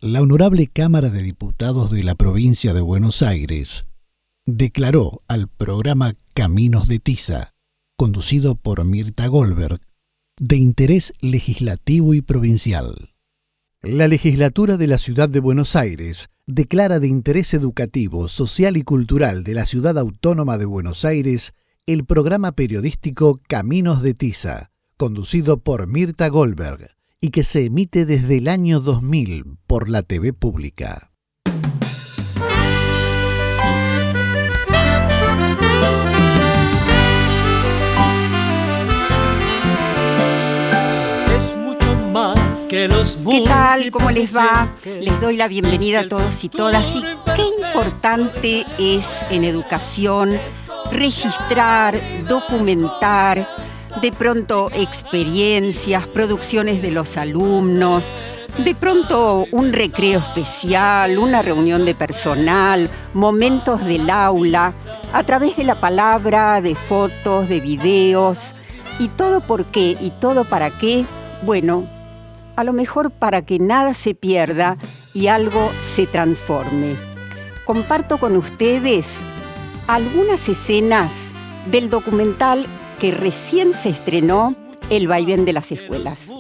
La Honorable Cámara de Diputados de la Provincia de Buenos Aires declaró al programa Caminos de Tiza, conducido por Mirta Goldberg, de interés legislativo y provincial. La legislatura de la Ciudad de Buenos Aires declara de interés educativo, social y cultural de la Ciudad Autónoma de Buenos Aires el programa periodístico Caminos de Tiza, conducido por Mirta Goldberg, y que se emite desde el año 2000 por la TV Pública. ¿Qué tal? ¿Cómo les va? Les doy la bienvenida a todos y todas. Y qué importante es en educación registrar, documentar, de pronto experiencias, producciones de los alumnos, de pronto un recreo especial, una reunión de personal, momentos del aula, a través de la palabra, de fotos, de videos. ¿Y todo por qué? ¿Y todo para qué? Bueno, a lo mejor para que nada se pierda y algo se transforme. Comparto con ustedes algunas escenas del documental que recién se estrenó, El vaivén de las escuelas.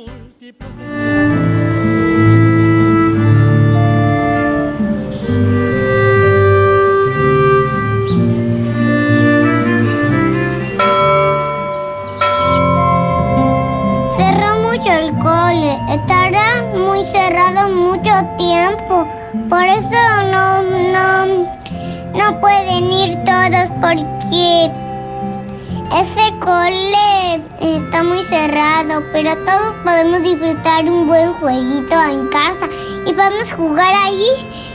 Estará muy cerrado mucho tiempo, por eso no pueden ir todos porque ese cole está muy cerrado, pero todos podemos disfrutar un buen jueguito en casa y podemos jugar allí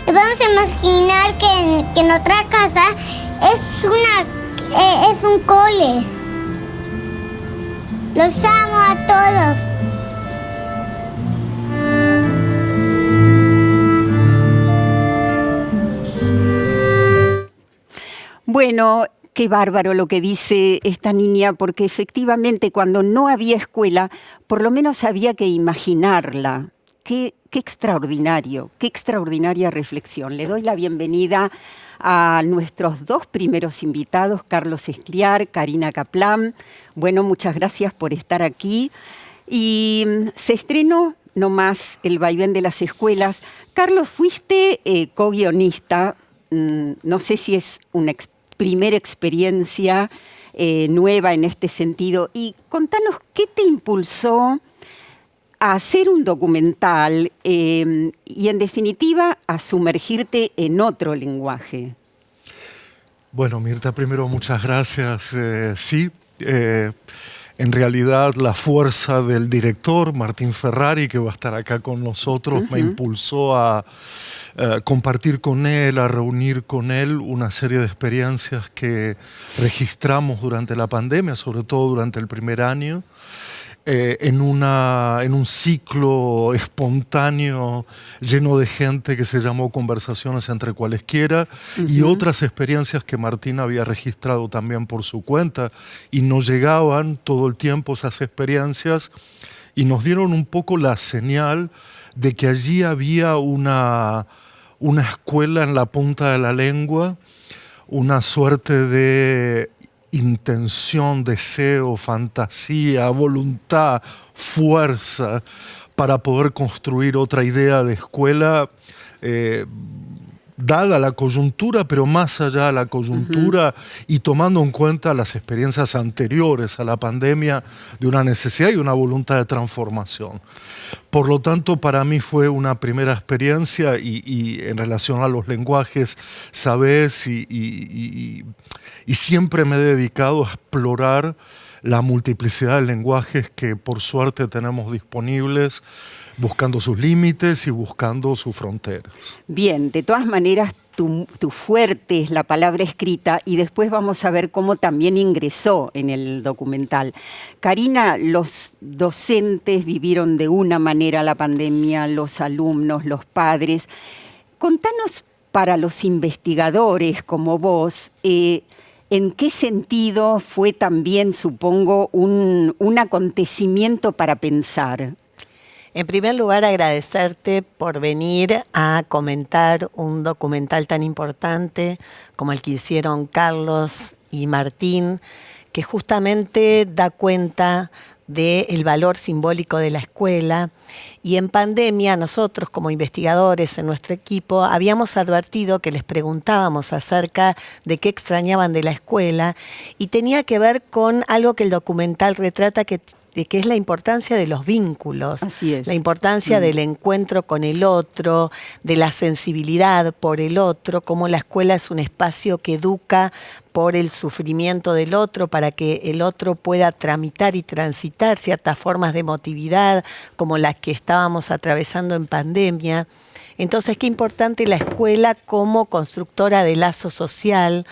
y vamos a imaginar que en otra casa es un cole. Los amo a todos. Bueno, qué bárbaro lo que dice esta niña, porque efectivamente cuando no había escuela, por lo menos había que imaginarla. Qué extraordinario, qué extraordinaria reflexión. Le doy la bienvenida a nuestros dos primeros invitados, Carlos Escliar, Karina Kaplan. Bueno, muchas gracias por estar aquí. Y se estrenó nomás El vaivén de las escuelas. Carlos, fuiste co-guionista. No sé si es una primera experiencia nueva en este sentido. Y contanos, ¿qué te impulsó a hacer un documental y, en definitiva, a sumergirte en otro lenguaje? Bueno, Mirta, primero muchas gracias. En realidad la fuerza del director, Martín Ferrari, que va a estar acá con nosotros, me impulsó a compartir con él, a reunir con él una serie de experiencias que registramos durante la pandemia, sobre todo durante el primer año, en un ciclo espontáneo lleno de gente que se llamó Conversaciones entre cualesquiera, y otras experiencias que Martín había registrado también por su cuenta, y nos llegaban todo el tiempo esas experiencias y nos dieron un poco la señal de que allí había una escuela en la punta de la lengua, una suerte de intención, deseo, fantasía, voluntad, fuerza para poder construir otra idea de escuela dada la coyuntura, pero más allá de la coyuntura y tomando en cuenta las experiencias anteriores a la pandemia de una necesidad y una voluntad de transformación. Por lo tanto, para mí fue una primera experiencia y en relación a los lenguajes, sabes, y siempre me he dedicado a explorar la multiplicidad de lenguajes que por suerte tenemos disponibles, buscando sus límites y buscando sus fronteras. Bien, de todas maneras, tu fuerte es la palabra escrita y después vamos a ver cómo también ingresó en el documental. Karina, los docentes vivieron de una manera la pandemia, los alumnos, los padres. Contanos, para los investigadores como vos, ¿en qué sentido fue también, supongo, un acontecimiento para pensar? En primer lugar, agradecerte por venir a comentar un documental tan importante como el que hicieron Carlos y Martín, que justamente da cuenta del valor simbólico de la escuela. Y en pandemia nosotros como investigadores en nuestro equipo habíamos advertido que les preguntábamos acerca de qué extrañaban de la escuela y tenía que ver con algo que el documental retrata que es la importancia de los vínculos. Así es. La importancia del encuentro con el otro, de la sensibilidad por el otro, cómo la escuela es un espacio que educa por el sufrimiento del otro para que el otro pueda tramitar y transitar ciertas formas de emotividad como las que estábamos atravesando en pandemia. Entonces, qué importante la escuela como constructora de lazo social,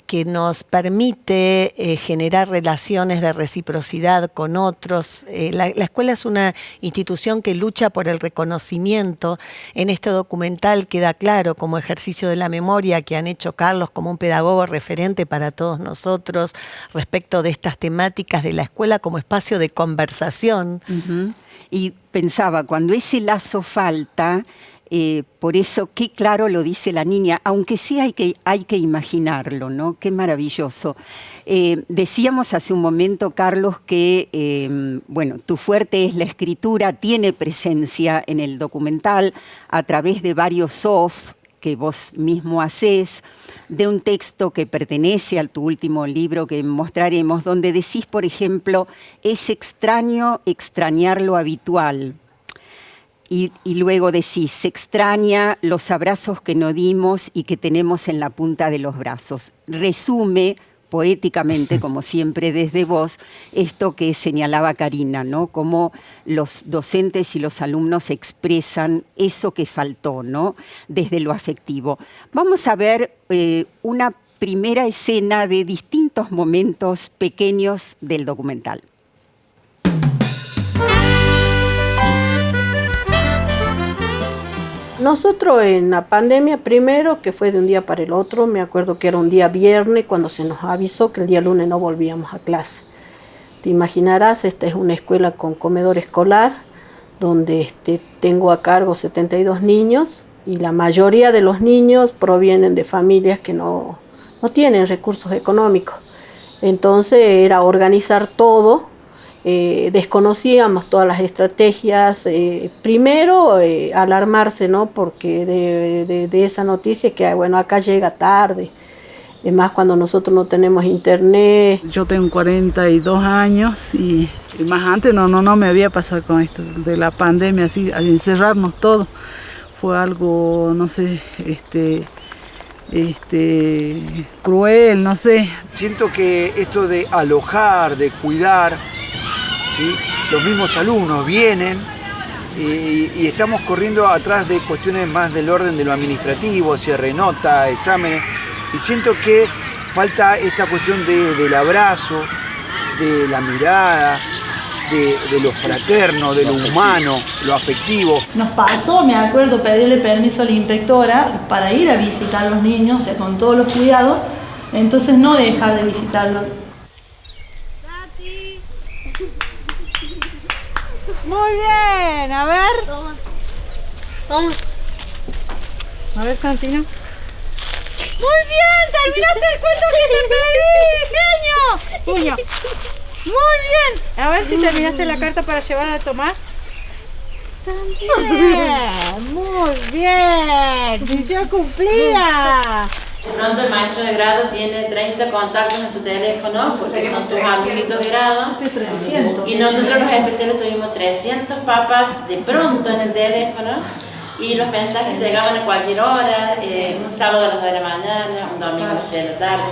que nos permite generar relaciones de reciprocidad con otros. La escuela es una institución que lucha por el reconocimiento. En este documental queda claro, como ejercicio de la memoria que han hecho Carlos como un pedagogo referente para todos nosotros respecto de estas temáticas de la escuela como espacio de conversación. Uh-huh. Y pensaba, cuando ese lazo falta, por eso, qué claro lo dice la niña, aunque sí hay que imaginarlo, ¿no? Qué maravilloso. Decíamos hace un momento, Carlos, que bueno, tu fuerte es la escritura, tiene presencia en el documental a través de varios soft que vos mismo hacés, de un texto que pertenece a tu último libro que mostraremos, donde decís, por ejemplo, es extraño extrañar lo habitual. Y luego decís, se extraña los abrazos que no dimos y que tenemos en la punta de los brazos. Resume poéticamente, como siempre desde vos, esto que señalaba Karina, ¿no? Cómo los docentes y los alumnos expresan eso que faltó, ¿no? Desde lo afectivo. Vamos a ver una primera escena de distintos momentos pequeños del documental. Nosotros en la pandemia, primero, que fue de un día para el otro, me acuerdo que era un día viernes cuando se nos avisó que el día lunes no volvíamos a clase. Te imaginarás, esta es una escuela con comedor escolar, donde tengo a cargo 72 niños y la mayoría de los niños provienen de familias que no tienen recursos económicos. Entonces era organizar todo. Desconocíamos todas las estrategias, primero alarmarse, ¿no? Porque de esa noticia que bueno, acá llega tarde, es más cuando nosotros no tenemos internet. Yo tengo 42 años y más antes no me había pasado con esto de la pandemia, así encerrarnos todos, fue algo, no sé, cruel, no sé. Siento que esto de alojar, de cuidar, ¿sí? Los mismos alumnos vienen y estamos corriendo atrás de cuestiones más del orden de lo administrativo, cierre de nota, exámenes, y siento que falta esta cuestión del abrazo, de la mirada, de lo fraterno, de lo humano, lo afectivo. Nos pasó, me acuerdo, pedirle permiso a la inspectora para ir a visitar a los niños, o sea, con todos los cuidados, entonces no dejar de visitarlos. Muy bien, a ver. Toma. A ver, Santino. Muy bien, terminaste el cuento que te pedí, genio. Puño. Muy bien. A ver si terminaste la carta para llevarla a tomar. También. Muy bien. Misión cumplida. De pronto el maestro de grado tiene 30 contactos en su teléfono porque son sus alumnitos de grado. Y nosotros los especiales tuvimos 300 papas de pronto en el teléfono y los mensajes llegaban a cualquier hora, un sábado a las 2 de la mañana, un domingo a las 3 de la tarde.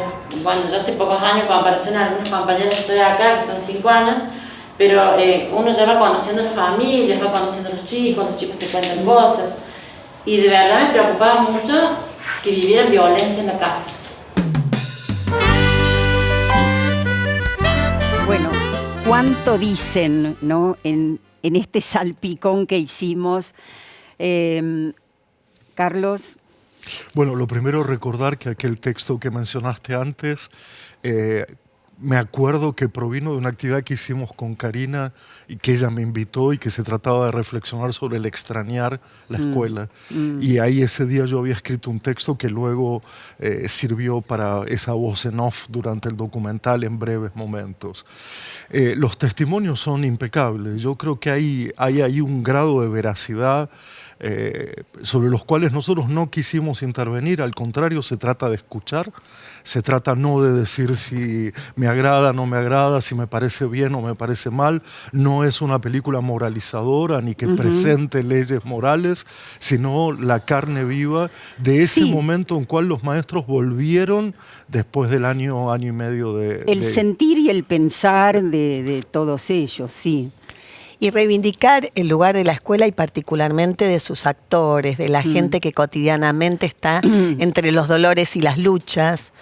Bueno, yo hace pocos años, en comparación a algunos compañeros que estoy acá, que son 5 años, pero uno ya va conociendo las familias, va conociendo a los chicos te cuentan cosas. Y de verdad me preocupaba mucho que vivieran violencia en la casa. Bueno, ¿cuánto dicen, ¿no? en este salpicón que hicimos? Carlos. Bueno, lo primero recordar que aquel texto que mencionaste antes me acuerdo que provino de una actividad que hicimos con Karina y que ella me invitó y que se trataba de reflexionar sobre el extrañar la escuela. Y ahí ese día yo había escrito un texto que luego sirvió para esa voz en off durante el documental en breves momentos. Los testimonios son impecables. Yo creo que hay ahí un grado de veracidad sobre los cuales nosotros no quisimos intervenir. Al contrario, se trata de escuchar, se trata no de decir si me agrada, no me agrada, si me parece bien o me parece mal. No es una película moralizadora ni que presente leyes morales, sino la carne viva de ese momento en cual los maestros volvieron después del año y medio de... El sentir y el pensar de todos ellos, sí. Y reivindicar el lugar de la escuela y particularmente de sus actores, de la gente que cotidianamente está entre los dolores y las luchas.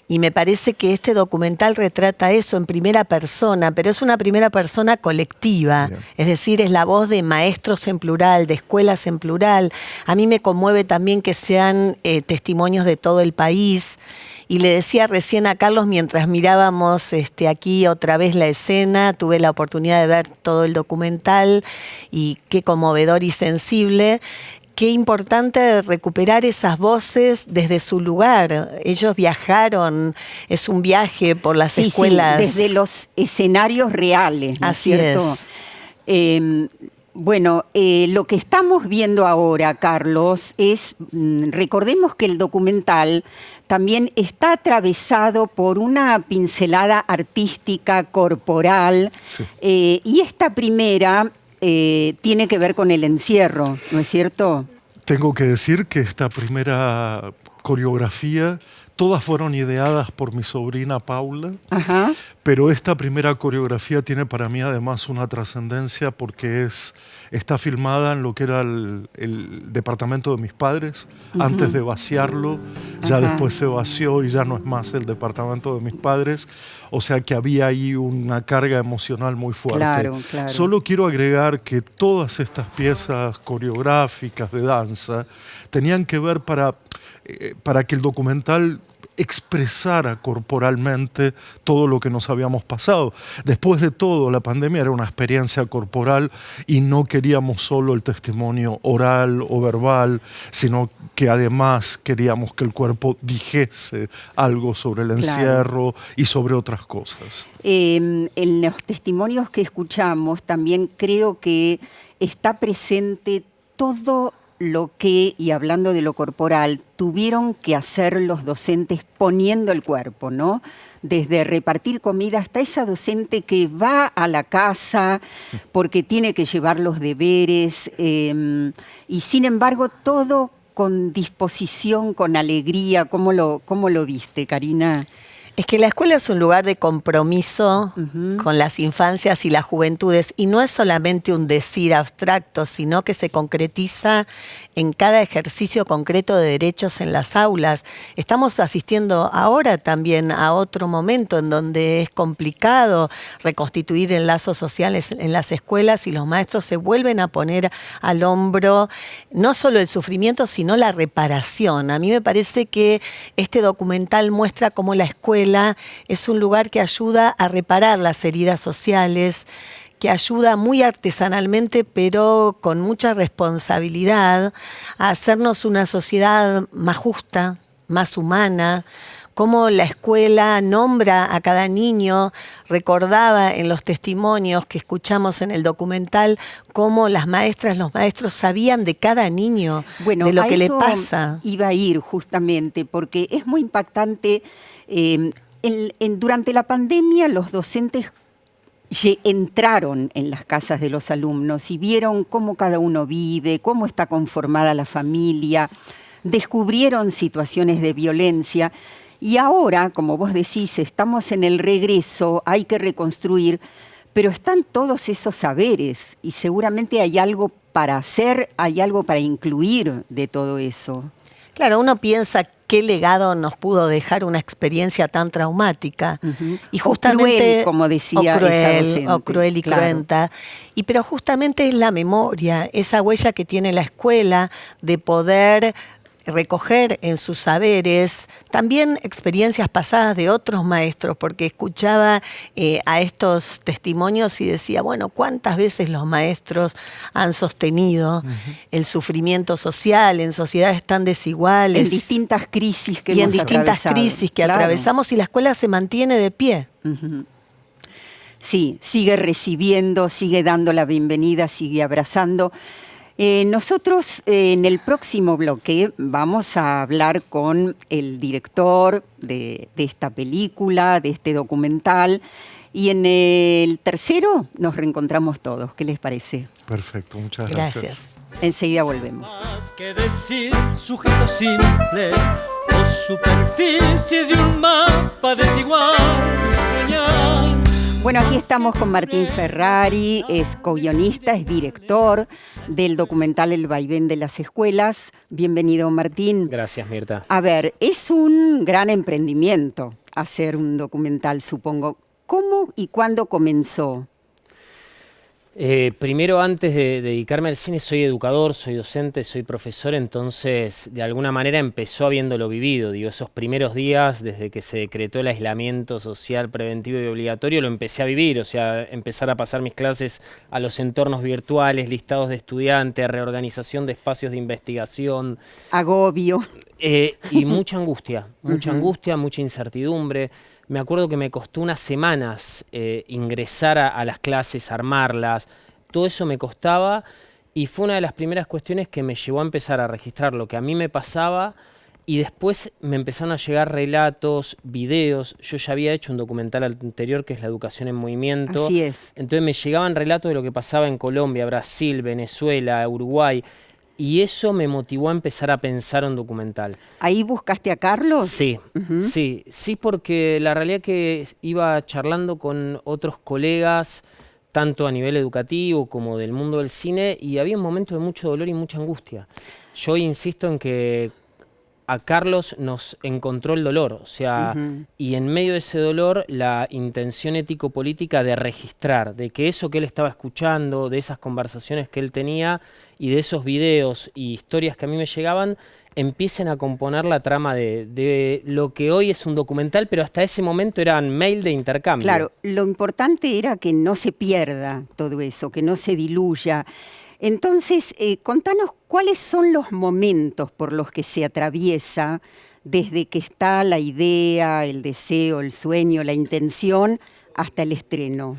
Y me parece que este documental retrata eso en primera persona, pero es una primera persona colectiva. Bien. Es decir, es la voz de maestros en plural, de escuelas en plural. A mí me conmueve también que sean testimonios de todo el país. Y le decía recién a Carlos, mientras mirábamos aquí otra vez la escena, tuve la oportunidad de ver todo el documental y qué conmovedor y sensible. Qué importante recuperar esas voces desde su lugar. Ellos viajaron, es un viaje por las escuelas. Sí, desde los escenarios reales, ¿no es cierto? Bueno, lo que estamos viendo ahora, Carlos, es, recordemos que el documental también está atravesado por una pincelada artística, corporal, y esta primera tiene que ver con el encierro, ¿no es cierto? Tengo que decir que esta primera coreografía, todas fueron ideadas por mi sobrina Paula, pero esta primera coreografía tiene para mí además una trascendencia porque está filmada en lo que era el departamento de mis padres, antes de vaciarlo, ya después se vació y ya no es más el departamento de mis padres, o sea que había ahí una carga emocional muy fuerte. Claro, claro. Solo quiero agregar que todas estas piezas coreográficas de danza tenían que ver para que el documental expresara corporalmente todo lo que nos habíamos pasado. Después de todo, la pandemia era una experiencia corporal y no queríamos solo el testimonio oral o verbal, sino que además queríamos que el cuerpo dijese algo sobre el encierro y sobre otras cosas. En los testimonios que escuchamos también creo que está presente todo lo que, y hablando de lo corporal, tuvieron que hacer los docentes poniendo el cuerpo, ¿no? Desde repartir comida hasta esa docente que va a la casa porque tiene que llevar los deberes, y sin embargo todo con disposición, con alegría. ¿Cómo lo viste, Karina? Es que la escuela es un lugar de compromiso con las infancias y las juventudes, y no es solamente un decir abstracto, sino que se concretiza en cada ejercicio concreto de derechos en las aulas. Estamos asistiendo ahora también a otro momento en donde es complicado reconstituir enlazos sociales en las escuelas y los maestros se vuelven a poner al hombro no solo el sufrimiento, sino la reparación. A mí me parece que este documental muestra cómo la escuela es un lugar que ayuda a reparar las heridas sociales, que ayuda muy artesanalmente, pero con mucha responsabilidad, a hacernos una sociedad más justa, más humana. Cómo la escuela nombra a cada niño, recordaba en los testimonios que escuchamos en el documental, cómo las maestras, los maestros sabían de cada niño, de lo que le pasa. Iba a ir justamente, porque es muy impactante. Durante la pandemia los docentes entraron en las casas de los alumnos y vieron cómo cada uno vive, cómo está conformada la familia, descubrieron situaciones de violencia. Y ahora, como vos decís, estamos en el regreso, hay que reconstruir, pero están todos esos saberes y seguramente hay algo para hacer, hay algo para incluir de todo eso. Claro, uno piensa qué legado nos pudo dejar una experiencia tan traumática. Y justamente, o cruel, como decía esa docente. O cruel y cruenta. Pero justamente es la memoria, esa huella que tiene la escuela de poder recoger en sus saberes también experiencias pasadas de otros maestros, porque escuchaba a estos testimonios y decía, bueno, ¿cuántas veces los maestros han sostenido el sufrimiento social en sociedades tan desiguales? En distintas crisis que y hemos en distintas atravesado. crisis que atravesamos, y la escuela se mantiene de pie. Sí, sigue recibiendo, sigue dando la bienvenida, sigue abrazando. Nosotros en el próximo bloque vamos a hablar con el director de esta película, de este documental, y en el tercero nos reencontramos todos. ¿Qué les parece? Perfecto, muchas gracias. Enseguida volvemos. Más que decir sujeto simple o superficie de un mapa desigual, señal. Bueno, aquí estamos con Martín Ferrari, es co-guionista, es director del documental El vaivén de las escuelas. Bienvenido, Martín. Gracias, Mirta. A ver, es un gran emprendimiento hacer un documental, supongo. ¿Cómo y cuándo comenzó? Primero, antes de dedicarme al cine, soy educador, soy docente, soy profesor, entonces de alguna manera empezó habiéndolo vivido. Digo, esos primeros días, desde que se decretó el aislamiento social preventivo y obligatorio, lo empecé a vivir, o sea, empezar a pasar mis clases a los entornos virtuales, listados de estudiantes, reorganización de espacios de investigación. Agobio. Y mucha angustia, mucha incertidumbre. Me acuerdo que me costó unas semanas ingresar a las clases, armarlas. Todo eso me costaba y fue una de las primeras cuestiones que me llevó a empezar a registrar lo que a mí me pasaba, y después me empezaron a llegar relatos, videos. Yo ya había hecho un documental anterior que es La educación en movimiento. Así es. Entonces me llegaban relatos de lo que pasaba en Colombia, Brasil, Venezuela, Uruguay. Y eso me motivó a empezar a pensar un documental. ¿Ahí buscaste a Carlos? Sí, sí, porque la realidad es que iba charlando con otros colegas, tanto a nivel educativo como del mundo del cine, y había un momento de mucho dolor y mucha angustia. Yo insisto en que a Carlos nos encontró el dolor, o sea, y en medio de ese dolor la intención ético-política de registrar, de que eso que él estaba escuchando, de esas conversaciones que él tenía y de esos videos y historias que a mí me llegaban, empiecen a componer la trama de lo que hoy es un documental, pero hasta ese momento eran mail de intercambio. Claro, lo importante era que no se pierda todo eso, que no se diluya. Entonces, contanos cuáles son los momentos por los que se atraviesa desde que está la idea, el deseo, el sueño, la intención, hasta el estreno.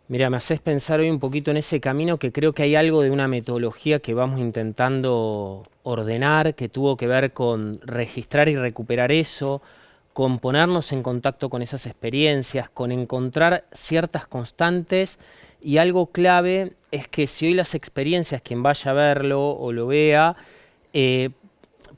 Mira, me haces pensar hoy un poquito en ese camino, que creo que hay algo de una metodología que vamos intentando ordenar, que tuvo que ver con registrar y recuperar eso, con ponernos en contacto con esas experiencias, con encontrar ciertas constantes. Y algo clave es que si hoy las experiencias, quien vaya a verlo o lo vea,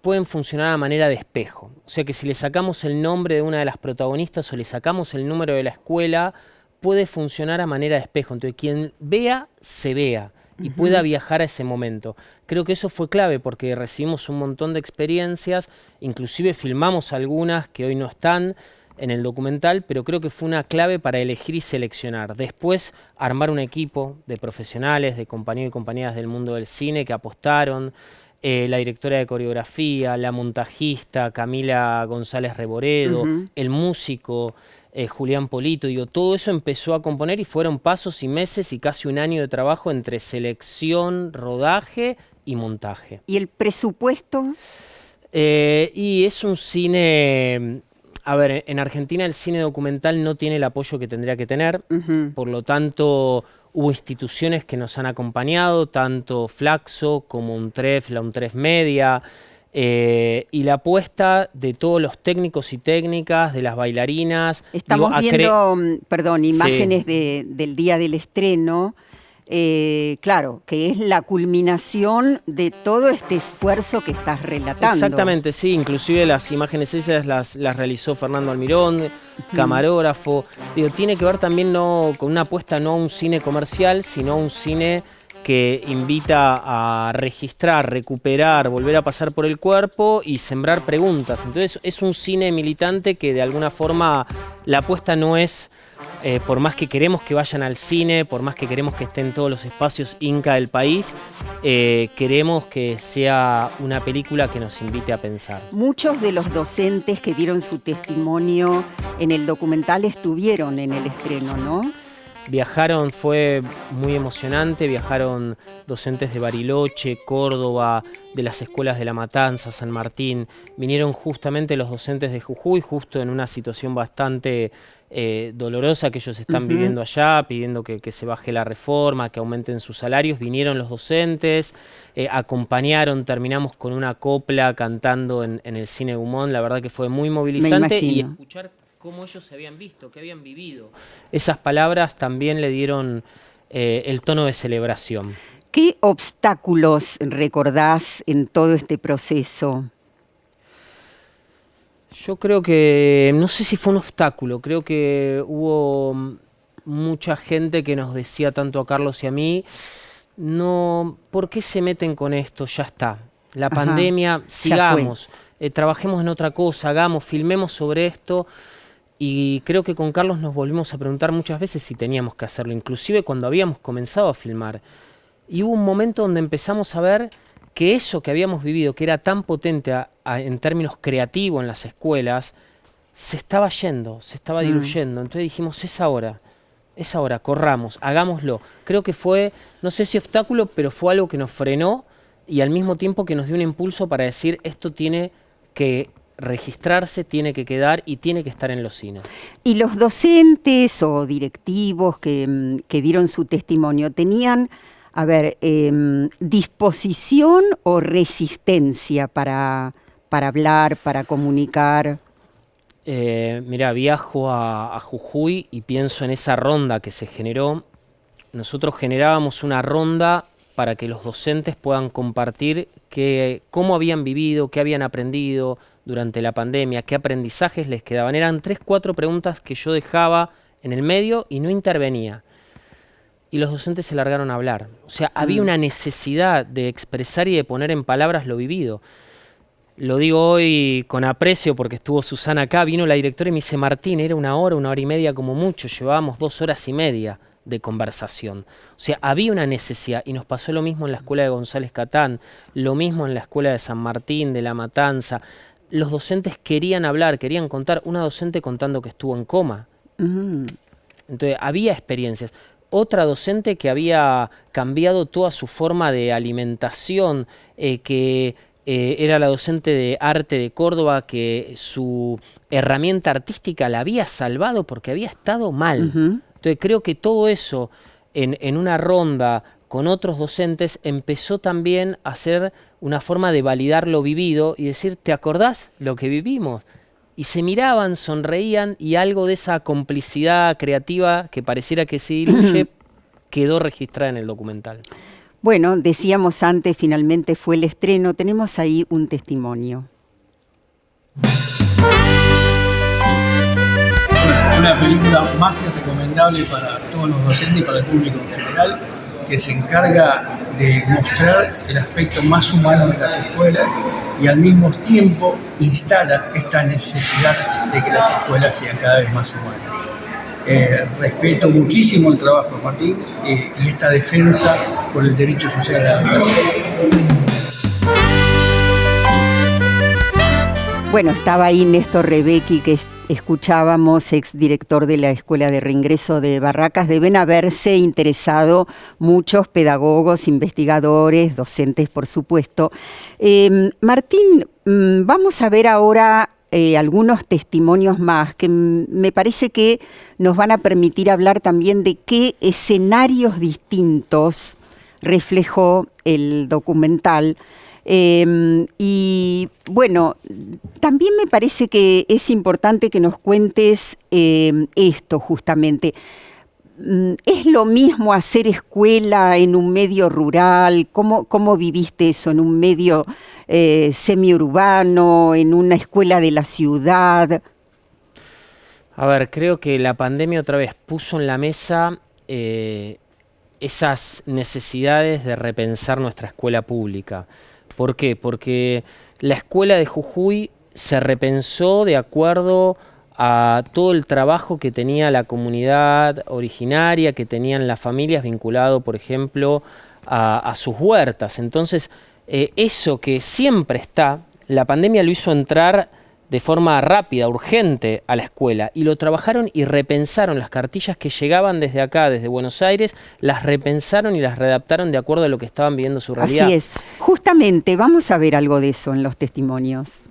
pueden funcionar a manera de espejo. O sea que si le sacamos el nombre de una de las protagonistas o le sacamos el número de la escuela, puede funcionar a manera de espejo. Entonces quien vea, se vea y pueda viajar a ese momento. Creo que eso fue clave porque recibimos un montón de experiencias, inclusive filmamos algunas que hoy no están en el documental, pero creo que fue una clave para elegir y seleccionar. Después, armar un equipo de profesionales, de compañeros y compañeras del mundo del cine que apostaron, la directora de coreografía, la montajista Camila González Reboredo, el músico Julián Polito, digo, todo eso empezó a componer y fueron pasos y meses y casi un año de trabajo entre selección, rodaje y montaje. ¿Y el presupuesto? Y es un cine... A ver, en Argentina el cine documental no tiene el apoyo que tendría que tener, por lo tanto hubo instituciones que nos han acompañado, tanto Flaxo como UNTREF, la UNTREF Media, y la apuesta de todos los técnicos y técnicas, de las bailarinas. Estamos viendo, imágenes del día del estreno. Claro, que es la culminación de todo este esfuerzo que estás relatando. Exactamente, sí, inclusive las imágenes esas las realizó Fernando Almirón, camarógrafo. Digo, tiene que ver también no con una apuesta no a un cine comercial, sino a un cine que invita a registrar, recuperar, volver a pasar por el cuerpo y sembrar preguntas. Entonces es un cine militante que de alguna forma la apuesta no es, por más que queremos que vayan al cine, por más que queremos que estén en todos los espacios Inca del país, queremos que sea una película que nos invite a pensar. Muchos de los docentes que dieron su testimonio en el documental estuvieron en el estreno, ¿no? Viajaron, fue muy emocionante, viajaron docentes de Bariloche, Córdoba, de las escuelas de La Matanza, San Martín, vinieron justamente los docentes de Jujuy, justo en una situación bastante dolorosa que ellos están viviendo allá, pidiendo que se baje la reforma, que aumenten sus salarios. Vinieron los docentes, acompañaron, terminamos con una copla cantando en el Cine Gumón. La verdad que fue muy movilizante y escuchar cómo ellos se habían visto, qué habían vivido. Esas palabras también le dieron el tono de celebración. ¿Qué obstáculos recordás en todo este proceso? Yo creo que, no sé si fue un obstáculo, creo que hubo mucha gente que nos decía, tanto a Carlos y a mí, no, ¿por qué se meten con esto? Ya está. La pandemia, sigamos, trabajemos en otra cosa, hagamos, filmemos sobre esto. Y creo que con Carlos nos volvimos a preguntar muchas veces si teníamos que hacerlo, inclusive cuando habíamos comenzado a filmar. Y hubo un momento donde empezamos a ver que eso que habíamos vivido, que era tan potente en términos creativos en las escuelas, se estaba yendo, se estaba diluyendo. Entonces dijimos, es ahora, corramos, hagámoslo. Creo que fue, no sé si obstáculo, pero fue algo que nos frenó y al mismo tiempo que nos dio un impulso para decir, esto tiene que registrarse, tiene que quedar y tiene que estar en los cines. ¿Y los docentes o directivos que dieron su testimonio tenían, disposición o resistencia para hablar, para comunicar? Mira, viajo a Jujuy y pienso en esa ronda que se generó. Nosotros generábamos una ronda para que los docentes puedan compartir cómo habían vivido, qué habían aprendido durante la pandemia, qué aprendizajes les quedaban. Eran 3, 4 preguntas que yo dejaba en el medio y no intervenía. Y los docentes se largaron a hablar. O sea, había una necesidad de expresar y de poner en palabras lo vivido. Lo digo hoy con aprecio porque estuvo Susana acá, vino la directora y me dice, Martín, era 1 hora y media como mucho, llevábamos 2 horas y media de conversación. O sea, había una necesidad y nos pasó lo mismo en la escuela de González Catán, lo mismo en la escuela de San Martín, de La Matanza. Los docentes querían hablar, querían contar. Una docente contando que estuvo en coma. Entonces, había experiencias. Otra docente que había cambiado toda su forma de alimentación, que era la docente de arte de Córdoba, que su herramienta artística la había salvado porque había estado mal. Entonces creo que todo eso en una ronda con otros docentes empezó también a ser una forma de validar lo vivido y decir, ¿te acordás lo que vivimos? Y se miraban, sonreían y algo de esa complicidad creativa que pareciera que se diluye quedó registrada en el documental. Bueno, decíamos antes, finalmente fue el estreno. Tenemos ahí un testimonio. Una película más que recomendable para todos los docentes y para el público en general, que se encarga de mostrar el aspecto más humano de las escuelas y al mismo tiempo instala esta necesidad de que las escuelas sean cada vez más humanas. Respeto muchísimo el trabajo de Martín y esta defensa por el derecho social a la educación. Bueno, estaba ahí Néstor Rebecki, que escuchábamos, exdirector de la Escuela de Reingreso de Barracas. Deben haberse interesado muchos pedagogos, investigadores, docentes, por supuesto. Martín, vamos a ver ahora algunos testimonios más que me parece que nos van a permitir hablar también de qué escenarios distintos reflejó el documental. Y bueno, también me parece que es importante que nos cuentes esto justamente. ¿Es lo mismo hacer escuela en un medio rural? ¿Cómo viviste eso en un medio semiurbano, en una escuela de la ciudad? A ver, creo que la pandemia otra vez puso en la mesa esas necesidades de repensar nuestra escuela pública. ¿Por qué? Porque la escuela de Jujuy se repensó de acuerdo a todo el trabajo que tenía la comunidad originaria, que tenían las familias vinculado, por ejemplo, a sus huertas. Entonces, eso que siempre está, la pandemia lo hizo entrar de forma rápida, urgente a la escuela, y lo trabajaron y repensaron. Las cartillas que llegaban desde acá, desde Buenos Aires, las repensaron y las readaptaron de acuerdo a lo que estaban viviendo su realidad. Así es. Justamente, vamos a ver algo de eso en los testimonios.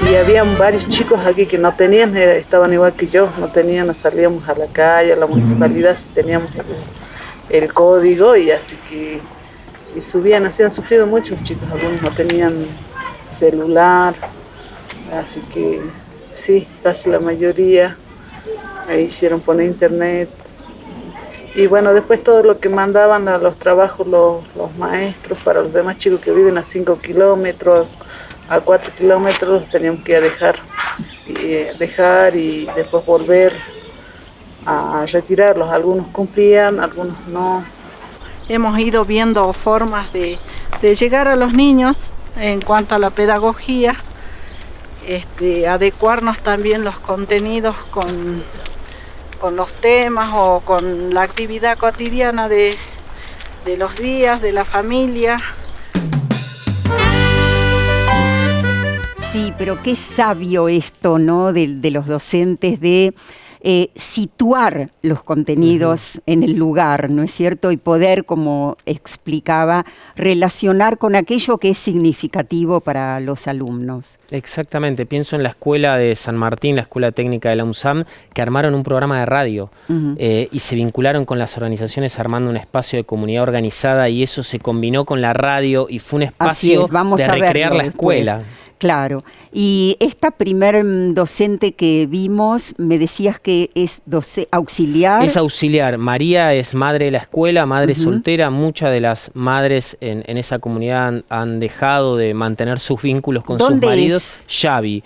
Y había varios chicos aquí que no tenían, estaban igual que yo, no tenían, salíamos a la calle, a la municipalidad, si teníamos el código, y así que y subían, así han sufrido muchos chicos, algunos no tenían celular, así que sí, casi la mayoría hicieron poner internet. Y bueno, después todo lo que mandaban a los trabajos los maestros para los demás chicos que viven a 5 kilómetros, a 4 kilómetros, teníamos que dejar y después volver a retirarlos. Algunos cumplían, algunos no. Hemos ido viendo formas de llegar a los niños en cuanto a la pedagogía, adecuarnos también los contenidos con los temas o con la actividad cotidiana de los días, de la familia. Sí, pero qué sabio esto, ¿no? De los docentes de situar los contenidos en el lugar, ¿no es cierto? Y poder, como explicaba, relacionar con aquello que es significativo para los alumnos. Exactamente, pienso en la escuela de San Martín, la escuela técnica de la UNSAM, que armaron un programa de radio y se vincularon con las organizaciones armando un espacio de comunidad organizada, y eso se combinó con la radio y fue un espacio de recrear la escuela. Claro. Y esta primer docente que vimos, me decías que es auxiliar. Es auxiliar. María es madre de la escuela, madre soltera. Muchas de las madres en esa comunidad han dejado de mantener sus vínculos con sus maridos. Xavi.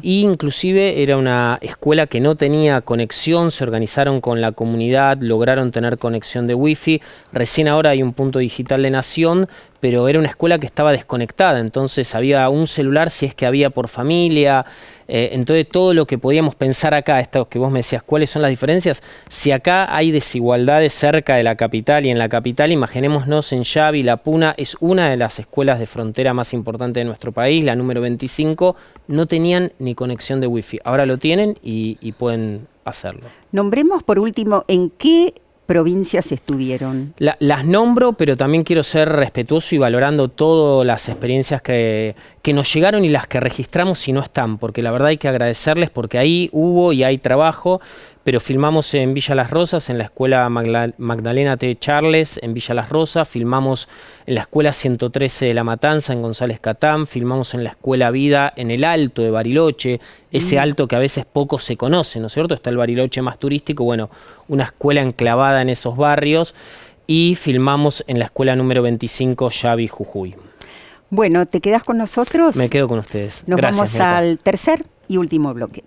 Y inclusive era una escuela que no tenía conexión, se organizaron con la comunidad, lograron tener conexión de wifi. Recién ahora hay un punto digital de Nación, pero era una escuela que estaba desconectada, entonces había un celular si es que había por familia. Entonces todo lo que podíamos pensar acá, esto que vos me decías, ¿cuáles son las diferencias? Si acá hay desigualdades cerca de la capital, y en la capital, imaginémonos en Xavi, La Puna es una de las escuelas de frontera más importantes de nuestro país, la número 25, no tenían ni conexión de wifi. Ahora lo tienen y pueden hacerlo. Nombremos por último, ¿en qué provincias estuvieron? Las nombro, pero también quiero ser respetuoso y valorando todas las experiencias que nos llegaron y las que registramos y no están, porque la verdad hay que agradecerles, porque ahí hubo y hay trabajo. Pero filmamos en Villa Las Rosas, en la escuela Magdalena T. Charles, en Villa Las Rosas, filmamos en la escuela 113 de La Matanza, en González Catán, filmamos en la escuela Vida, en el Alto de Bariloche, ese alto que a veces poco se conoce, ¿no es cierto? Está el Bariloche más turístico, bueno, una escuela enclavada en esos barrios, y filmamos en la escuela número 25, Xavi, Jujuy. Bueno, ¿te quedás con nosotros? Me quedo con ustedes. Nos Gracias, vamos al tercer y último bloque.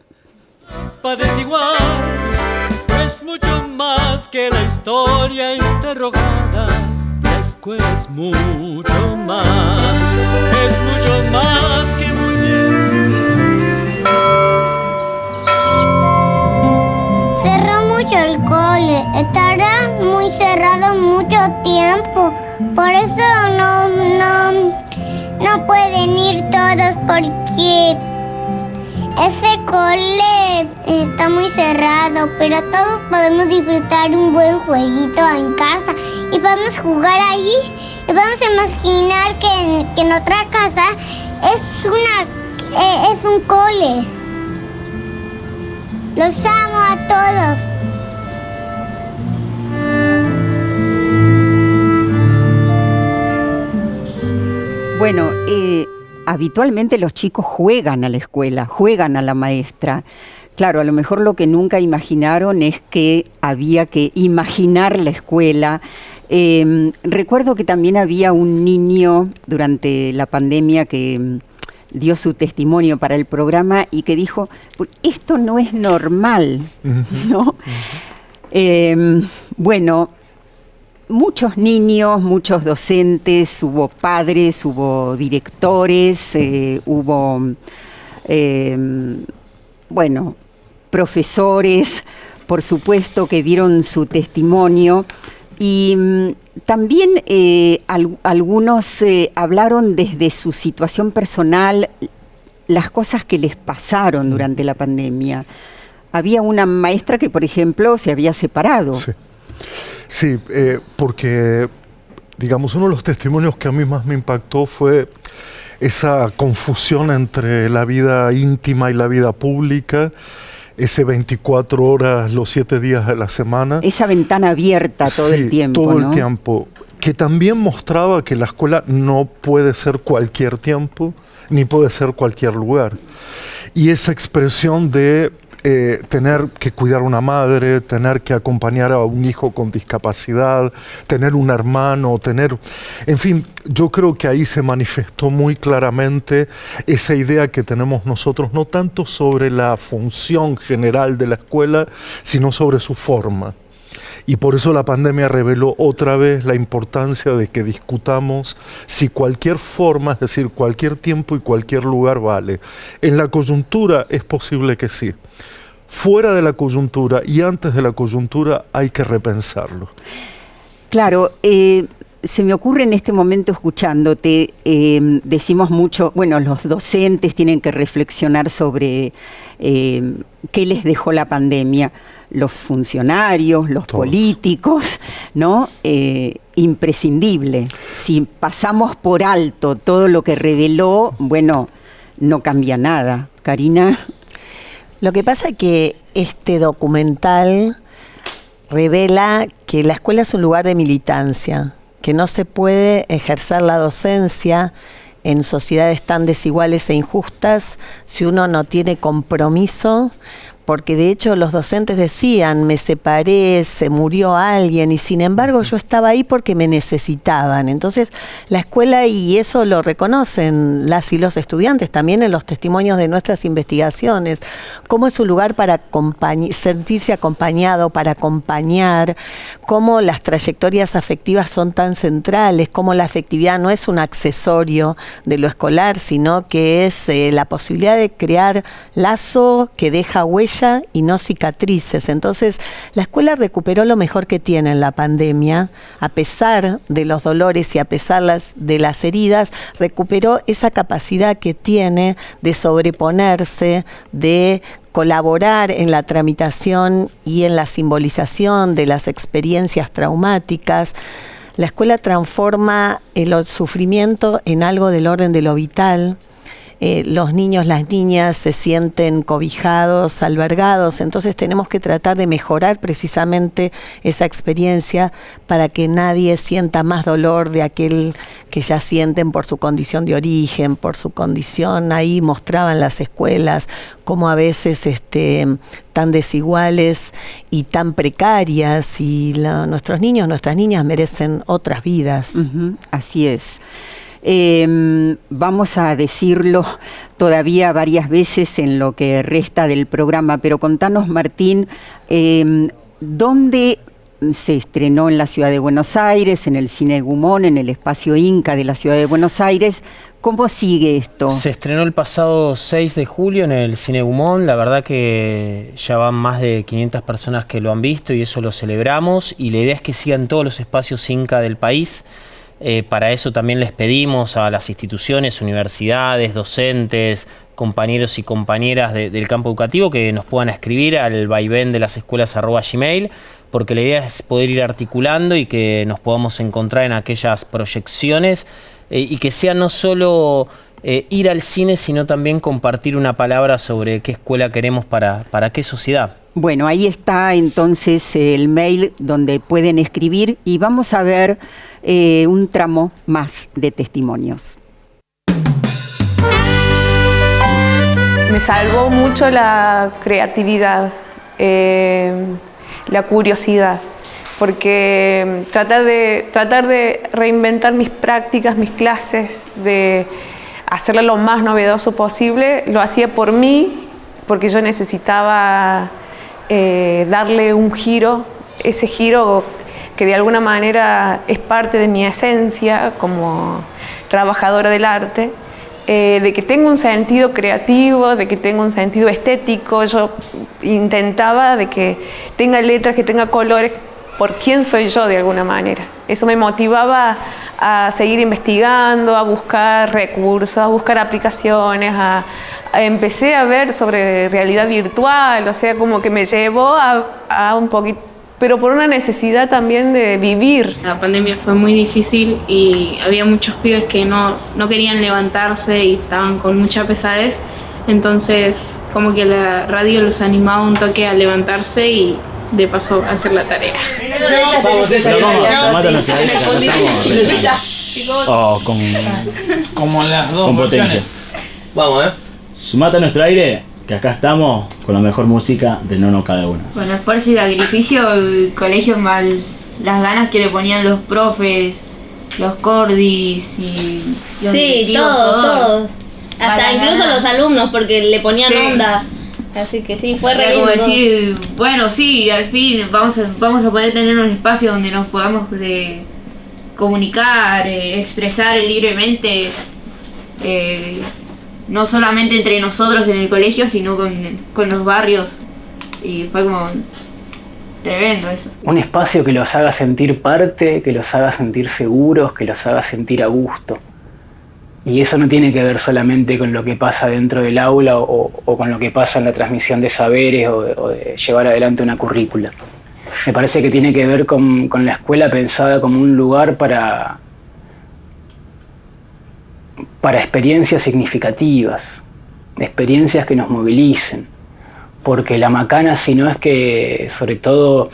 Desigual es mucho más que la historia interrogada. La escuela es mucho más que muy bien. Cerró mucho el cole, estará muy cerrado mucho tiempo, por eso no pueden ir todos porque ese cole está muy cerrado, pero todos podemos disfrutar un buen jueguito en casa y podemos jugar allí y podemos imaginar que en otra casa es un cole. Los amo a todos. Bueno, habitualmente los chicos juegan a la escuela, juegan a la maestra. Claro, a lo mejor lo que nunca imaginaron es que había que imaginar la escuela. Recuerdo que también había un niño durante la pandemia que dio su testimonio para el programa y que dijo, esto no es normal, ¿no? Bueno, muchos niños, muchos docentes, hubo padres, hubo directores, hubo, bueno, profesores, por supuesto, que dieron su testimonio. Y también algunos hablaron desde su situación personal, las cosas que les pasaron durante la pandemia. Había una maestra que, por ejemplo, se había separado. Sí, porque, digamos, uno de los testimonios que a mí más me impactó fue esa confusión entre la vida íntima y la vida pública, ese 24 horas los 7 días de la semana. Esa ventana abierta todo el tiempo, todo ¿no? el tiempo, que también mostraba que la escuela no puede ser cualquier tiempo, ni puede ser cualquier lugar. Y esa expresión de tener que cuidar a una madre, tener que acompañar a un hijo con discapacidad, tener un hermano, en fin, yo creo que ahí se manifestó muy claramente esa idea que tenemos nosotros, no tanto sobre la función general de la escuela, sino sobre su forma. Y por eso la pandemia reveló otra vez la importancia de que discutamos si cualquier forma, es decir, cualquier tiempo y cualquier lugar vale. En la coyuntura es posible que sí. Fuera de la coyuntura y antes de la coyuntura hay que repensarlo. Claro, se me ocurre en este momento escuchándote, decimos mucho, bueno, los docentes tienen que reflexionar sobre qué les dejó la pandemia. Los funcionarios, los políticos, ¿no? Imprescindible. Si pasamos por alto todo lo que reveló, bueno, no cambia nada. Karina. Lo que pasa es que este documental revela que la escuela es un lugar de militancia, que no se puede ejercer la docencia en sociedades tan desiguales e injustas si uno no tiene compromiso, porque de hecho los docentes decían, me separé, se murió alguien, y sin embargo yo estaba ahí porque me necesitaban. Entonces la escuela, y eso lo reconocen las y los estudiantes también en los testimonios de nuestras investigaciones, cómo es un lugar para sentirse acompañado, para acompañar, cómo las trayectorias afectivas son tan centrales, cómo la afectividad no es un accesorio de lo escolar, sino que es la posibilidad de crear lazo que deja huella y no cicatrices. Entonces, la escuela recuperó lo mejor que tiene en la pandemia, a pesar de los dolores y a pesar de las heridas, recuperó esa capacidad que tiene de sobreponerse, de colaborar en la tramitación y en la simbolización de las experiencias traumáticas. La escuela transforma el sufrimiento en algo del orden de lo vital. Los niños, las niñas se sienten cobijados, albergados, entonces tenemos que tratar de mejorar precisamente esa experiencia para que nadie sienta más dolor de aquel que ya sienten por su condición de origen, por su condición. Ahí mostraban las escuelas como a veces tan desiguales y tan precarias, y nuestros niños, nuestras niñas merecen otras vidas. Así es. Vamos a decirlo todavía varias veces en lo que resta del programa, pero contanos, Martín, ¿dónde se estrenó en la Ciudad de Buenos Aires, en el Cine Gumón, en el Espacio Inca de la Ciudad de Buenos Aires? ¿Cómo sigue esto? Se estrenó el pasado 6 de julio en el Cine Gumón. La verdad que ya van más de 500 personas que lo han visto y eso lo celebramos. Y la idea es que sigan todos los espacios Inca del país. Para eso también les pedimos a las instituciones, universidades, docentes, compañeros y compañeras del campo educativo que nos puedan escribir al vaivén de las escuelas @gmail, porque la idea es poder ir articulando y que nos podamos encontrar en aquellas proyecciones y que sea no solo ir al cine, sino también compartir una palabra sobre qué escuela queremos para qué sociedad. Bueno, ahí está entonces el mail donde pueden escribir y vamos a ver un tramo más de testimonios. Me salvó mucho la creatividad, la curiosidad, porque tratar de reinventar mis prácticas, mis clases, de hacerlo lo más novedoso posible, lo hacía por mí, porque yo necesitaba darle un giro ese giro que de alguna manera es parte de mi esencia como trabajadora del arte, de que tengo un sentido creativo, de que tengo un sentido estético. Yo intentaba de que tenga letras, que tenga colores, por quién soy yo de alguna manera. Eso me motivaba a seguir investigando, a buscar recursos, a buscar aplicaciones, empecé a ver sobre realidad virtual, o sea, como que me llevó a un poquito, pero por una necesidad también de vivir. La pandemia fue muy difícil y había muchos pibes que no querían levantarse y estaban con mucha pesadez, entonces como que la radio los animaba un toque a levantarse y de paso a hacer la tarea. Como las dos con versiones. potencia. Vamos, sumate a nuestro aire, que acá estamos con la mejor música del Nono Cada Uno. Con esfuerzo y sacrificio, el colegio más las ganas que le ponían los profes, los cordis y los todos. Hasta incluso los alumnos, porque le ponían onda. Así que sí, fue re lindo. Como decir, bueno, sí, al fin vamos a poder tener un espacio donde nos podamos comunicar, expresar libremente, no solamente entre nosotros en el colegio, sino con los barrios. Y fue como tremendo eso. Un espacio que los haga sentir parte, que los haga sentir seguros, que los haga sentir a gusto. Y eso no tiene que ver solamente con lo que pasa dentro del aula o con lo que pasa en la transmisión de saberes o de llevar adelante una currícula. Me parece que tiene que ver con la escuela pensada como un lugar para experiencias significativas, experiencias que nos movilicen. Porque la macana, si no es que, sobre todo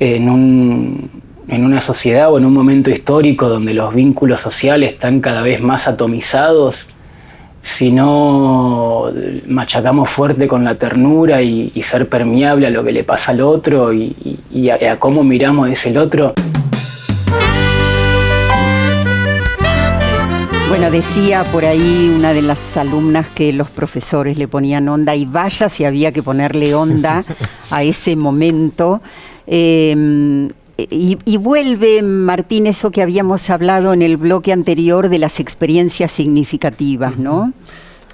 en una sociedad o en un momento histórico donde los vínculos sociales están cada vez más atomizados, si no machacamos fuerte con la ternura y ser permeable a lo que le pasa al otro y a cómo miramos ese el otro. Bueno, decía por ahí una de las alumnas que los profesores le ponían onda, y vaya si había que ponerle onda a ese momento. Y vuelve, Martín, eso que habíamos hablado en el bloque anterior de las experiencias significativas, ¿no?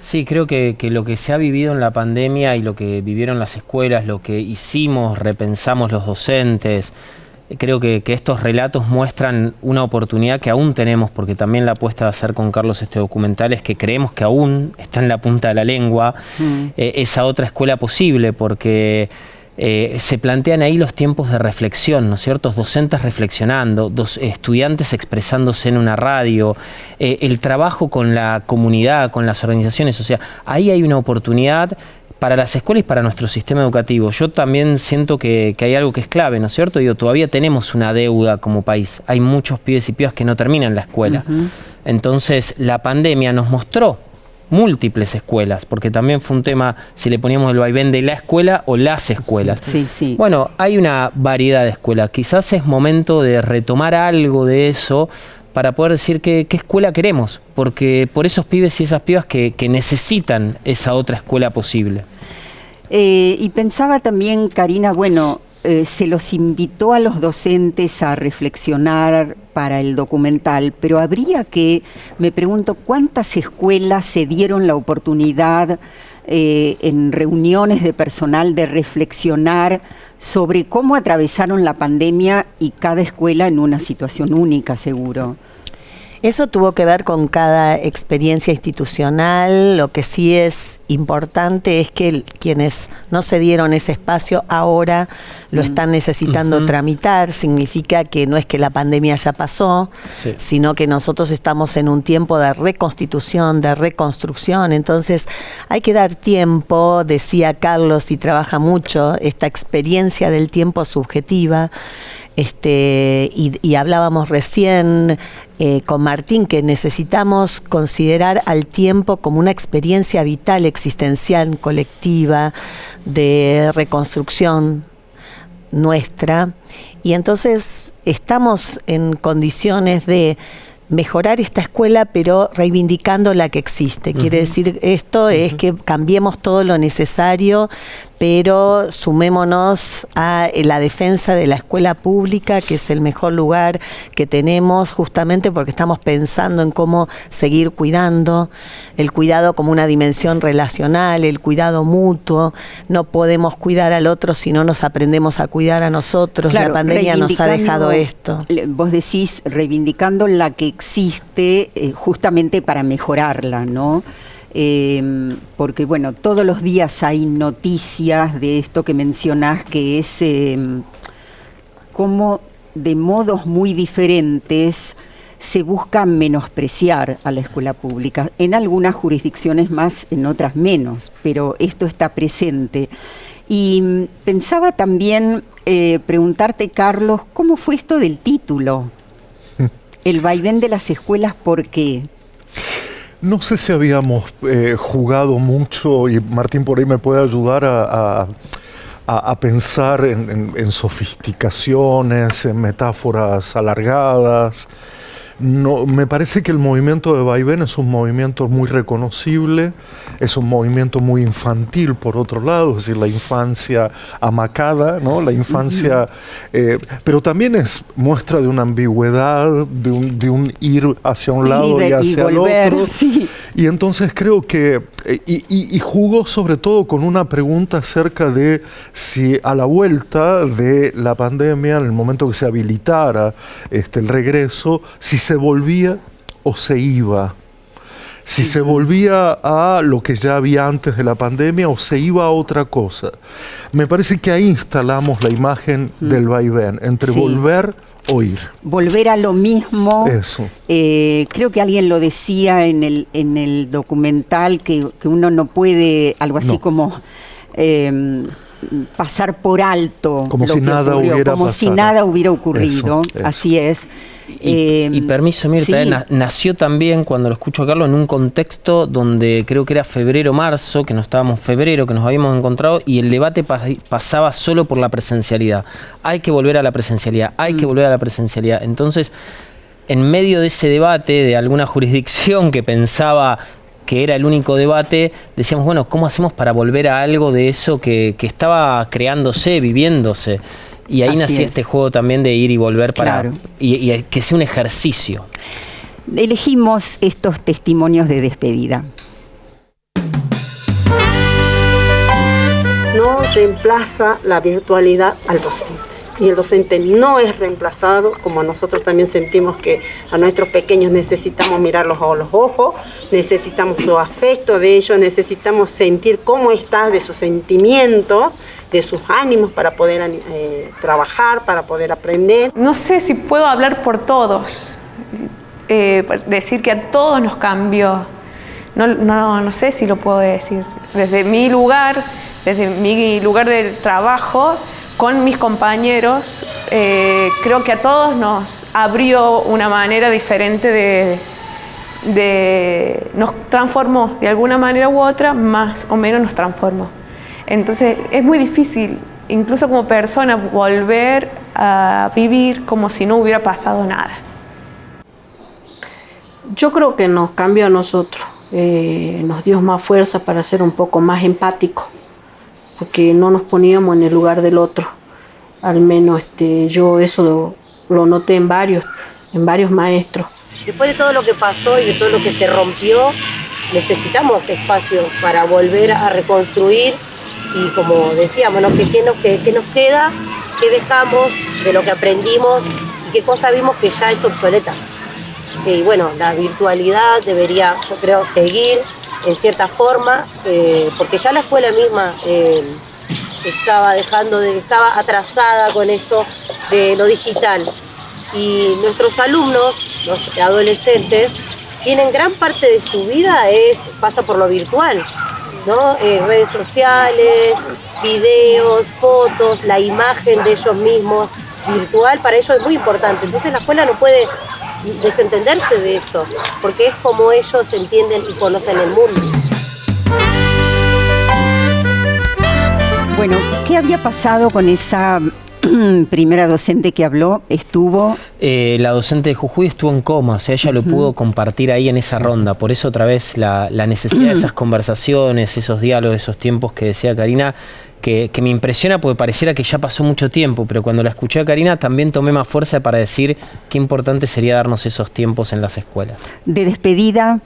Sí, creo que lo que se ha vivido en la pandemia y lo que vivieron las escuelas, lo que hicimos, repensamos los docentes, creo que estos relatos muestran una oportunidad que aún tenemos, porque también la apuesta de hacer con Carlos este documental es que creemos que aún está en la punta de la lengua esa otra escuela posible, porque se plantean ahí los tiempos de reflexión, ¿no es cierto? Docentes reflexionando, estudiantes expresándose en una radio, el trabajo con la comunidad, con las organizaciones, o sea, ahí hay una oportunidad para las escuelas y para nuestro sistema educativo. Yo también siento que hay algo que es clave, ¿no es cierto? Digo, todavía tenemos una deuda como país. Hay muchos pibes y pibas que no terminan la escuela. Entonces, la pandemia nos mostró múltiples escuelas, porque también fue un tema, si le poníamos el vaivén de la escuela o las escuelas. Sí. Bueno, hay una variedad de escuelas. Quizás es momento de retomar algo de eso para poder decir qué escuela queremos, porque por esos pibes y esas pibas que necesitan esa otra escuela posible. Y pensaba también, Karina, bueno, se los invitó a los docentes a reflexionar para el documental, pero habría que, me pregunto, ¿cuántas escuelas se dieron la oportunidad en reuniones de personal de reflexionar sobre cómo atravesaron la pandemia, y cada escuela en una situación única, seguro? Eso tuvo que ver con cada experiencia institucional. Lo que sí es importante es que quienes no se dieron ese espacio ahora lo están necesitando tramitar. Significa que no es que la pandemia ya pasó, sino que nosotros estamos en un tiempo de reconstitución, de reconstrucción. Entonces hay que dar tiempo, decía Carlos, y trabaja mucho esta experiencia del tiempo subjetiva. Y hablábamos recién con Martín que necesitamos considerar al tiempo como una experiencia vital, existencial, colectiva, de reconstrucción nuestra. Y entonces estamos en condiciones de mejorar esta escuela, pero reivindicando la que existe. Quiere decir, esto es que cambiemos todo lo necesario, pero sumémonos a la defensa de la escuela pública, que es el mejor lugar que tenemos, justamente porque estamos pensando en cómo seguir cuidando, el cuidado como una dimensión relacional, el cuidado mutuo. No podemos cuidar al otro si no nos aprendemos a cuidar a nosotros. Claro, la pandemia nos ha dejado esto. Vos decís, reivindicando la que existe justamente para mejorarla, ¿no? Porque bueno, todos los días hay noticias de esto que mencionás, que es cómo de modos muy diferentes se busca menospreciar a la escuela pública. En algunas jurisdicciones más, en otras menos, pero esto está presente. Y pensaba también preguntarte, Carlos, ¿cómo fue esto del título? El vaivén de las escuelas, ¿por qué? No sé si habíamos jugado mucho, y Martín por ahí me puede ayudar a pensar en sofisticaciones, en metáforas alargadas. No, me parece que el movimiento de vaivén es un movimiento muy reconocible, es un movimiento muy infantil por otro lado, es decir, la infancia amacada, ¿no? La infancia, pero también es muestra de una ambigüedad, de un ir hacia un lado y hacia el otro. Sí. Y entonces creo que, y jugó sobre todo con una pregunta acerca de si a la vuelta de la pandemia, en el momento que se habilitara el regreso, si se volvía o se iba. Si se volvía a lo que ya había antes de la pandemia o se iba a otra cosa. Me parece que ahí instalamos la imagen del vaivén, entre volver o ir. Volver a lo mismo. Eso. Creo que alguien lo decía en el documental, que uno no puede, algo así como pasar por alto como lo si que nada ocurrió, hubiera como pasado. si nada hubiera ocurrido. Eso. Así es. Y permiso, Mirta, sí. Nació también, cuando lo escucho a Carlos, en un contexto donde creo que era febrero-marzo, que nos habíamos encontrado, y el debate pasaba solo por la presencialidad. Hay que volver a la presencialidad, hay que volver a la presencialidad. Entonces, en medio de ese debate de alguna jurisdicción que pensaba que era el único debate, decíamos, bueno, ¿cómo hacemos para volver a algo de eso que estaba creándose, viviéndose? Y ahí nacía este juego también de ir y volver para y que sea un ejercicio. Elegimos estos testimonios de despedida. No reemplaza la virtualidad al docente. Y el docente no es reemplazado, como nosotros también sentimos que a nuestros pequeños necesitamos mirarlos a los ojos, necesitamos su afecto de ellos, necesitamos sentir cómo está de sus sentimientos, de sus ánimos para poder trabajar, para poder aprender. No sé si puedo hablar por todos, decir que a todos nos cambió. No sé si lo puedo decir. Desde mi lugar del trabajo, con mis compañeros, creo que a todos nos abrió una manera diferente nos transformó de alguna manera u otra, más o menos nos transformó. Entonces es muy difícil, incluso como persona, volver a vivir como si no hubiera pasado nada. Yo creo que nos cambió a nosotros, nos dio más fuerza para ser un poco más empáticos, porque no nos poníamos en el lugar del otro. Al menos yo eso lo noté en varios maestros. Después de todo lo que pasó y de todo lo que se rompió, necesitamos espacios para volver a reconstruir y, como decíamos, ¿no? ¿Qué nos queda? ¿Qué dejamos de lo que aprendimos? ¿Y qué cosa vimos que ya es obsoleta? Y bueno, la virtualidad debería, yo creo, seguir en cierta forma, porque ya la escuela misma estaba atrasada con esto de lo digital. Y nuestros alumnos, los adolescentes, tienen gran parte de su vida pasa por lo virtual, ¿no? Redes sociales, videos, fotos, la imagen de ellos mismos virtual para ellos es muy importante. Entonces la escuela no puede desentenderse de eso, porque es como ellos entienden y conocen el mundo. Bueno, ¿qué había pasado con esa primera docente que habló estuvo... La docente de Jujuy estuvo en coma, o sea, ella lo pudo compartir ahí en esa ronda. Por eso otra vez la necesidad de esas conversaciones, esos diálogos, esos tiempos que decía Karina, que me impresiona porque pareciera que ya pasó mucho tiempo, pero cuando la escuché a Karina también tomé más fuerza para decir qué importante sería darnos esos tiempos en las escuelas. De despedida...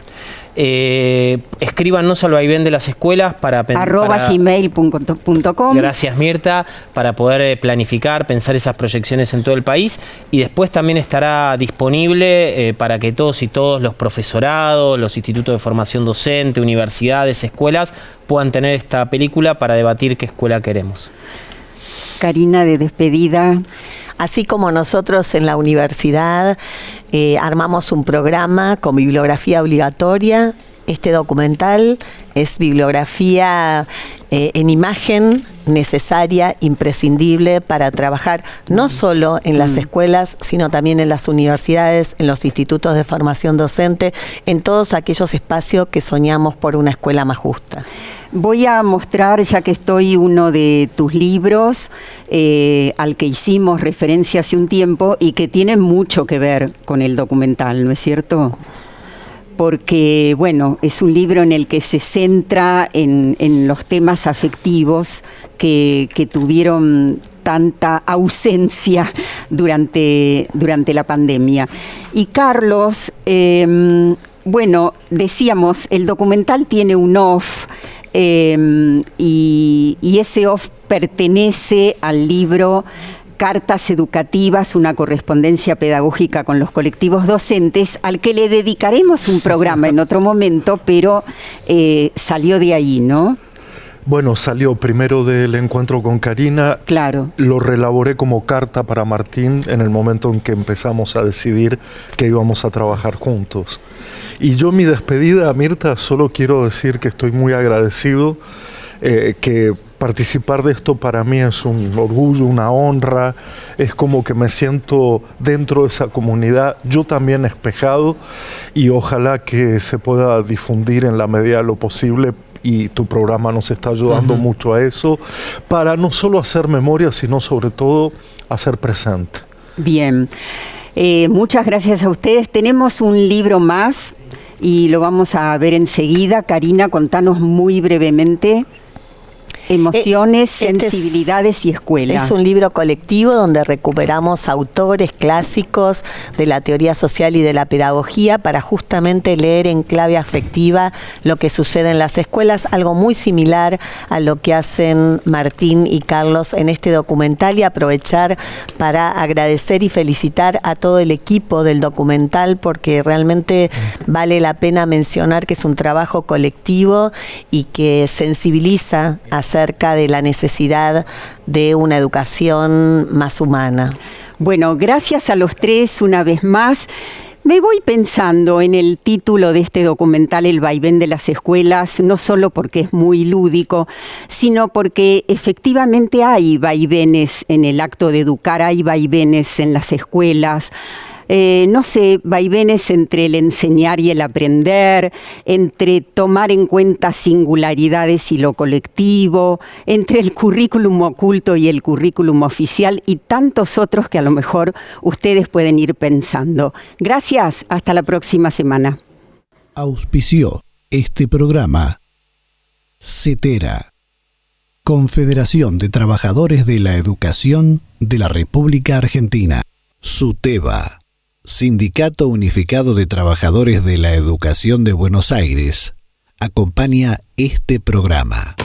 escríbanos al vaivén de las escuelas para @gmail.com. Gracias, Mirta, para poder planificar, pensar esas proyecciones en todo el país, y después también estará disponible para que todos y todos los profesorados, los institutos de formación docente, universidades, escuelas puedan tener esta película para debatir qué escuela queremos. Karina, de despedida. Así como nosotros en la universidad armamos un programa con bibliografía obligatoria, este documental es bibliografía en imagen necesaria, imprescindible para trabajar no solo en las escuelas, sino también en las universidades, en los institutos de formación docente, en todos aquellos espacios que soñamos por una escuela más justa. Voy a mostrar, ya que estoy, uno de tus libros al que hicimos referencia hace un tiempo y que tiene mucho que ver con el documental, ¿no es cierto? Porque, bueno, es un libro en el que se centra en los temas afectivos que tuvieron tanta ausencia durante la pandemia. Y Carlos, bueno, decíamos, el documental tiene un off, y ese off pertenece al libro Cartas Educativas, una correspondencia pedagógica con los colectivos docentes, al que le dedicaremos un programa en otro momento, pero salió de ahí, ¿no? Bueno, salió primero del encuentro con Karina. Claro. Lo reelaboré como carta para Martín en el momento en que empezamos a decidir que íbamos a trabajar juntos. Y yo, mi despedida, Mirta, solo quiero decir que estoy muy agradecido, que participar de esto para mí es un orgullo, una honra, es como que me siento dentro de esa comunidad, yo también espejado, y ojalá que se pueda difundir en la medida de lo posible, y tu programa nos está ayudando mucho a eso, para no solo hacer memoria, sino sobre todo hacer presente. Bien, muchas gracias a ustedes. Tenemos un libro más y lo vamos a ver enseguida. Karina, contanos muy brevemente. Emociones, sensibilidades y escuela. Es un libro colectivo donde recuperamos autores clásicos de la teoría social y de la pedagogía para justamente leer en clave afectiva lo que sucede en las escuelas, algo muy similar a lo que hacen Martín y Carlos en este documental, y aprovechar para agradecer y felicitar a todo el equipo del documental, porque realmente vale la pena mencionar que es un trabajo colectivo y que sensibiliza acerca de la necesidad de una educación más humana. Bueno, gracias a los tres una vez más. Me voy pensando en el título de este documental, El vaivén de las escuelas, no solo porque es muy lúdico, sino porque efectivamente hay vaivenes en el acto de educar, hay vaivenes en las escuelas. No sé, vaivenes entre el enseñar y el aprender, entre tomar en cuenta singularidades y lo colectivo, entre el currículum oculto y el currículum oficial, y tantos otros que a lo mejor ustedes pueden ir pensando. Gracias, hasta la próxima semana. Auspició este programa CETERA, Confederación de Trabajadores de la Educación de la República Argentina. SUTEBA, Sindicato Unificado de Trabajadores de la Educación de Buenos Aires, acompaña este programa.